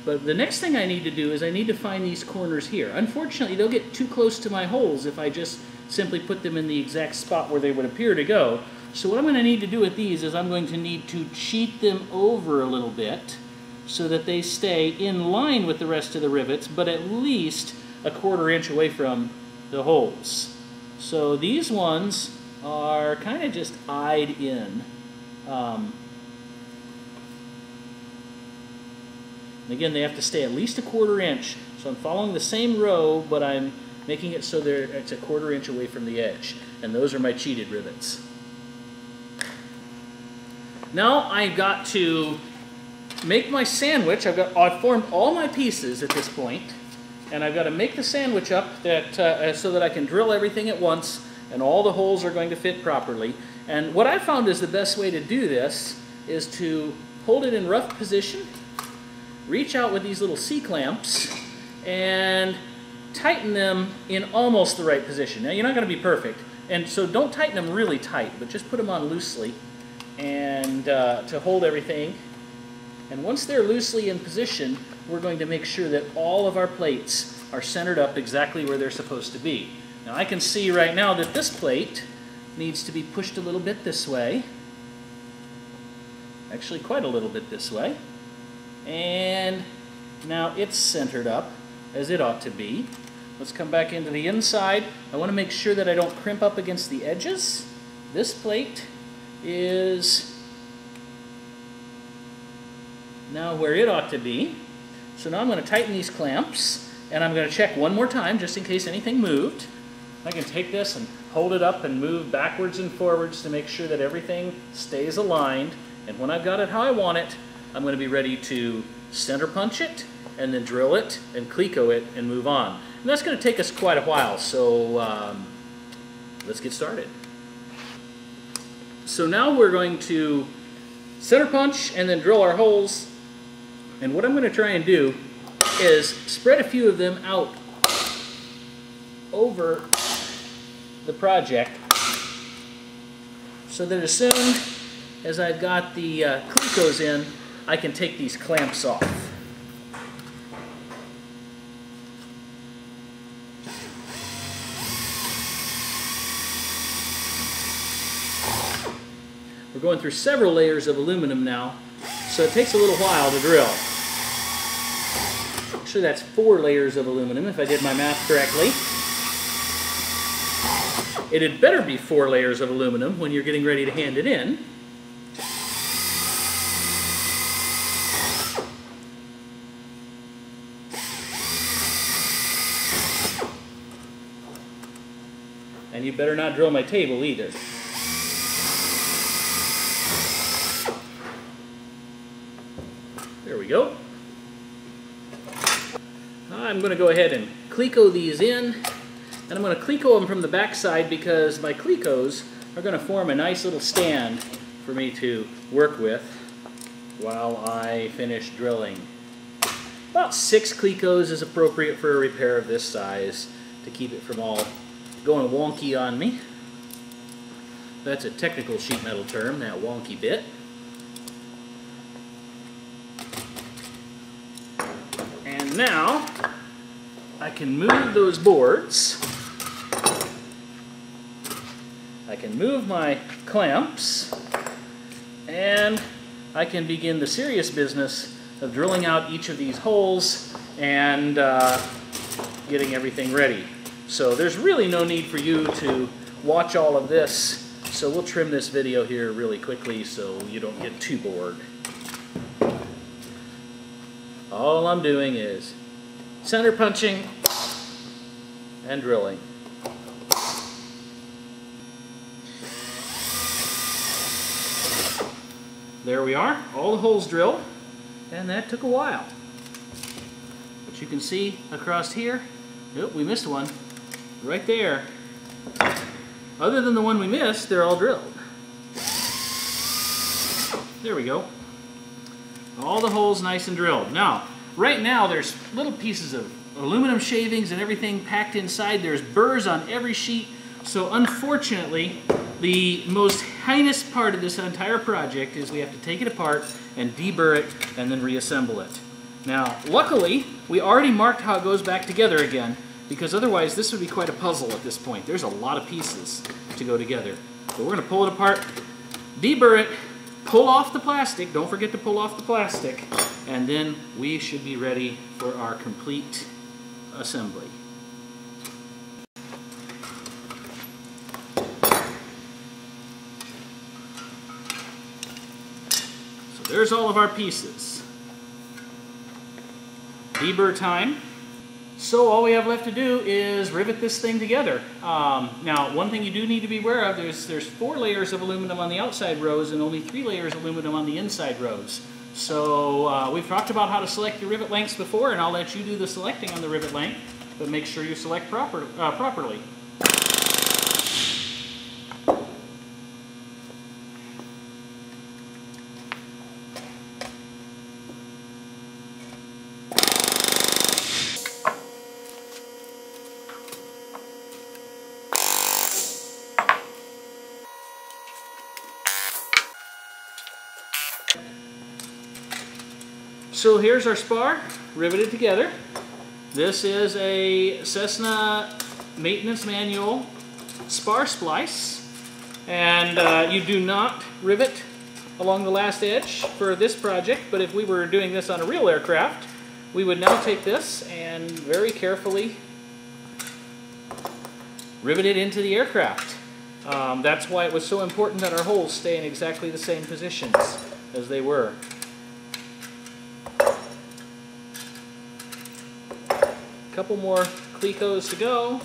But the next thing I need to do is I need to find these corners here. Unfortunately, they'll get too close to my holes if I just simply put them in the exact spot where they would appear to go. So what I'm going to need to do with these is I'm going to need to cheat them over a little bit so that they stay in line with the rest of the rivets, but at least a 1/4 inch away from the holes. So these ones are kind of just eyed in. Again, they have to stay at least a 1/4 inch. So I'm following the same row, but I'm making it so it's a 1/4 inch away from the edge. And those are my cheated rivets. Now I've got to make my sandwich. I've formed all my pieces at this point, and I've got to make the sandwich up so that I can drill everything at once, and all the holes are going to fit properly. And what I found is the best way to do this is to hold it in rough position, reach out with these little C-clamps, and tighten them in almost the right position. Now you're not going to be perfect, and so don't tighten them really tight, but just put them on loosely and to hold everything. And once they're loosely in position, we're going to make sure that all of our plates are centered up exactly where they're supposed to be. Now I can see right now that this plate needs to be pushed a little bit this way. Actually quite a little bit this way. And now it's centered up as it ought to be. Let's come back into the inside. I want to make sure that I don't crimp up against the edges. This plate is now where it ought to be. So now I'm going to tighten these clamps, and I'm going to check one more time just in case anything moved. I can take this and hold it up and move backwards and forwards to make sure that everything stays aligned. And when I've got it how I want it, I'm going to be ready to center punch it and then drill it and cleco it and move on. And that's going to take us quite a while, so let's get started. So now we're going to center punch and then drill our holes. And what I'm going to try and do is spread a few of them out over the project so that as soon as I've got the clecos in, I can take these clamps off. We're going through several layers of aluminum now, so it takes a little while to drill. Actually, that's 4 layers of aluminum if I did my math correctly. It had better be 4 layers of aluminum when you're getting ready to hand it in. And you better not drill my table either. There we go. I'm going to go ahead and cleco these in, and I'm going to cleco them from the back side because my clecos are going to form a nice little stand for me to work with while I finish drilling. About 6 clecos is appropriate for a repair of this size to keep it from all going wonky on me. That's a technical sheet metal term, that wonky bit. And now I can move those boards. I can move my clamps, and I can begin the serious business of drilling out each of these holes and getting everything ready. So there's really no need for you to watch all of this, so we'll trim this video here really quickly so you don't get too bored. All I'm doing is center punching and drilling. There we are, all the holes drilled, and that took a while. But you can see across here, nope, we missed one, right there. Other than the one we missed, they're all drilled. There we go. All the holes nice and drilled. Now, right now there's little pieces of aluminum shavings and everything packed inside. There's burrs on every sheet, so unfortunately, the most heinous part of this entire project is we have to take it apart and deburr it and then reassemble it. Now, luckily, we already marked how it goes back together again, because otherwise this would be quite a puzzle at this point. There's a lot of pieces to go together. So we're going to pull it apart, deburr it, pull off the plastic, don't forget to pull off the plastic, and then we should be ready for our complete assembly. There's all of our pieces. Deburr time. So all we have left to do is rivet this thing together. Now, one thing you do need to be aware of, there's 4 layers of aluminum on the outside rows and only 3 layers of aluminum on the inside rows. So we've talked about how to select your rivet lengths before, and I'll let you do the selecting on the rivet length, but make sure you select properly. So here's our spar, riveted together. This is a Cessna maintenance manual spar splice, and you do not rivet along the last edge for this project, but if we were doing this on a real aircraft, we would now take this and very carefully rivet it into the aircraft. That's why it was so important that our holes stay in exactly the same positions as they were. Couple more clecos to go.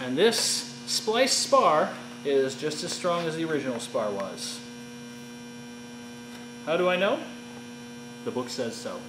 And this splice spar is just as strong as the original spar was. How do I know? The book says so.